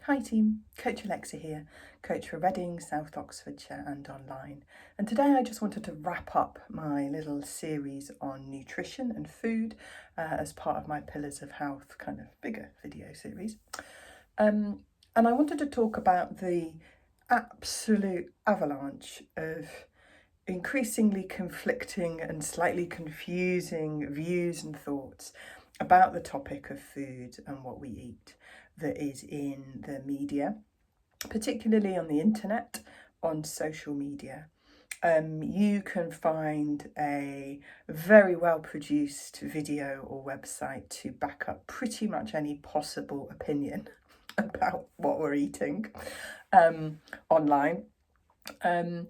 Hi team, Coach Alexa here, coach for Reading, South Oxfordshire and online. And today I just wanted to wrap up my little series on nutrition and food as part of my Pillars of Health kind of bigger video series. And I wanted to talk about the absolute avalanche of increasingly conflicting and slightly confusing views and thoughts about the topic of food and what we eat that is in the media, particularly on the internet, on social media. You can find a very well produced video or website to back up pretty much any possible opinion about what we're eating online. And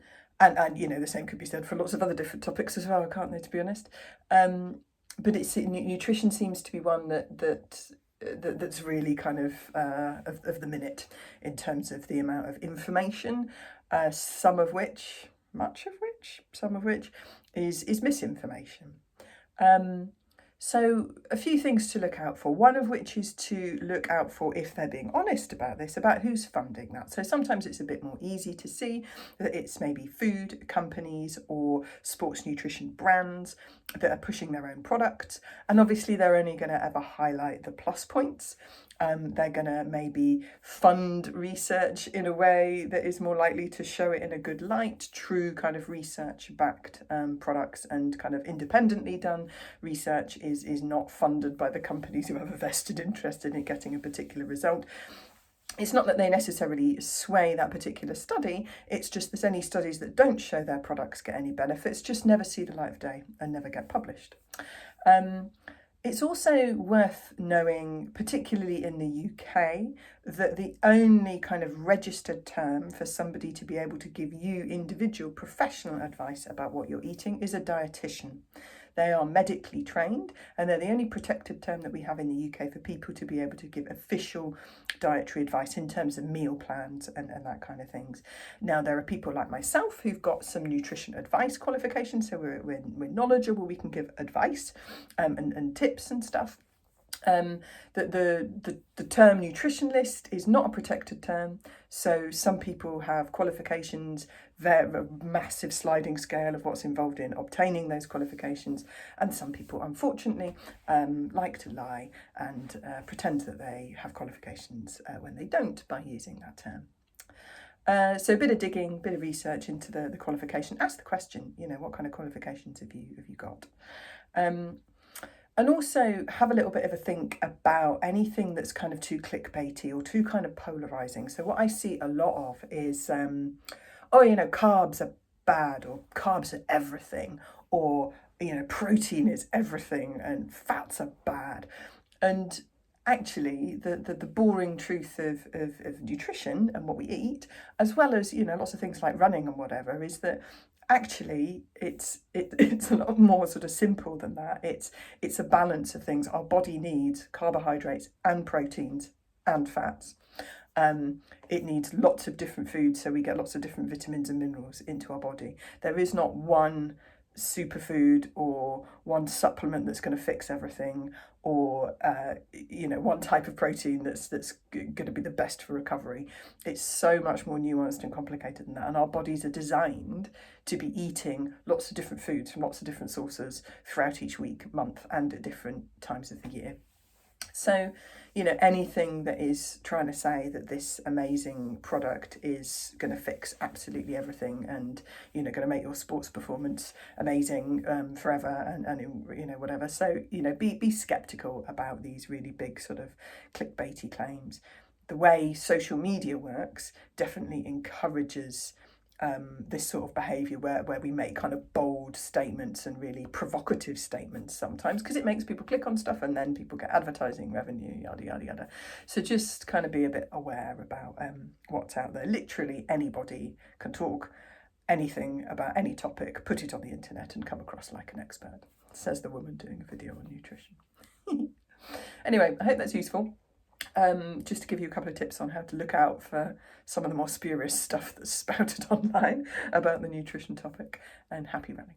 you know, the same could be said for lots of other different topics as well, can't they, to be honest? But nutrition seems to be one that's really kind of the minute in terms of the amount of information, some of which is misinformation. So a few things to look out for, one of which is to look out for if they're being honest about this, about who's funding that. So sometimes it's a bit more easy to see that it's maybe food companies or sports nutrition brands that are pushing their own products. And obviously they're only going to ever highlight the plus points. They're going to maybe fund research in a way that is more likely to show it in a good light, true kind of research-backed products, and kind of independently done research is not funded by the companies who have a vested interest in it getting a particular result. It's not that they necessarily sway that particular study, it's just that any studies that don't show their products get any benefits just never see the light of day and never get published. It's also worth knowing, particularly in the UK, that the only kind of registered term for somebody to be able to give you individual professional advice about what you're eating is a dietitian. They are medically trained, and they're the only protected term that we have in the UK for people to be able to give official dietary advice in terms of meal plans and that kind of things. Now, there are people like myself who've got some nutrition advice qualifications, so we're knowledgeable, we can give advice and tips and stuff. The term nutritionist is not a protected term, so some people have qualifications, a massive sliding scale of what's involved in obtaining those qualifications, and some people unfortunately like to lie and pretend that they have qualifications when they don't, by using that term. So a bit of digging, bit of research into the qualification. Ask the question, you know, what kind of qualifications have you got? And also have a little bit of a think about anything that's kind of too clickbaity or too kind of polarizing. So what I see a lot of is, oh, you know, carbs are bad, or carbs are everything, or, you know, protein is everything and fats are bad. And actually the boring truth of nutrition and what we eat, as well as, you know, lots of things like running and whatever, is that actually it's a lot more sort of simple than that. It's a balance of things. Our body needs carbohydrates and proteins and fats. It needs lots of different foods, so we get lots of different vitamins and minerals into our body. There is not one superfood or one supplement that's going to fix everything, or you know, one type of protein that's going to be the best for recovery. It's so much more nuanced and complicated than that, and our bodies are designed to be eating lots of different foods from lots of different sources throughout each week, month, and at different times of the year. So, you know, anything that is trying to say that this amazing product is going to fix absolutely everything and, you know, going to make your sports performance amazing forever and you know, whatever. So, you know, be skeptical about these really big sort of clickbaity claims. The way social media works definitely encourages this sort of behaviour where we make kind of bold statements and really provocative statements sometimes, because it makes people click on stuff and then people get advertising revenue, yada yada yada. So just kind of be a bit aware about what's out there. Literally anybody can talk anything about any topic, put it on the internet and come across like an expert, says the woman doing a video on nutrition. Anyway, I hope that's useful. Just to give you a couple of tips on how to look out for some of the more spurious stuff that's spouted online about the nutrition topic, and happy running.